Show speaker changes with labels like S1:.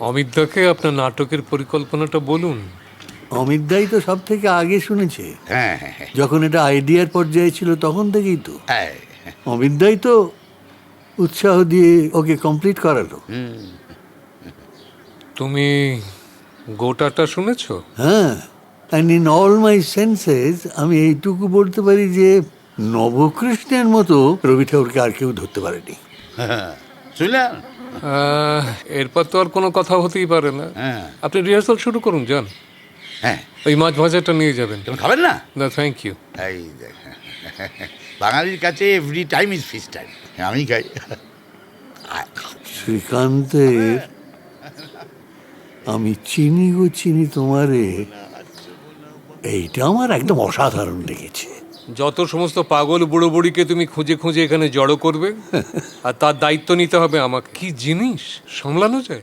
S1: অমিতদাকে আপনার নাটকের পরিকল্পনাটা বলুন।
S2: অমিতদাই তো সব থেকে আগে শুনেছে।
S3: হ্যাঁ হ্যাঁ হ্যাঁ
S2: যখন এটা আইডিয়ার পর্যায়ে ছিল তখন থেকেই তো
S3: হ্যাঁ,
S2: অমিতদাই তো উৎসাহ দিয়ে ওকে কমপ্লিট করালো।
S1: তুমি গোটাটা শুনেছো?
S2: হ্যাঁ, and in all my senses আমি এইটুকু বলতে পারি যে নবকৃষ্ণের মতো রবি ঠাকুরকে আর কেউ ধরতে পারেনি।
S3: শুনলেন?
S1: এরপর তো আর কোনো কথা হতেই পারে না।
S3: হ্যাঁ
S1: আপনি রিহার্সাল শুরু করুন, যান।
S3: হ্যাঁ,
S1: ওই মাছ ভাজাটা নিয়ে যাবেন।
S3: তুমি খাবেন না?
S1: না, থ্যাংক ইউ।
S3: এই দেখ, বাঙালির কাছে every time is feast time. আমি খাই।
S2: শ্রীকান্তের আমি চিনি গো চিনি তোমারে, এইটা আমার একদম অসাধারণ লেগেছে।
S1: যত সমস্ত পাগল বুড়ো বুড়িকে তুমি খুঁজে খুঁজে এখানে জড়ো করবে আর তার দায়িত্ব নিতে হবে আমাকে, কি জিনিস সামলানো যায়?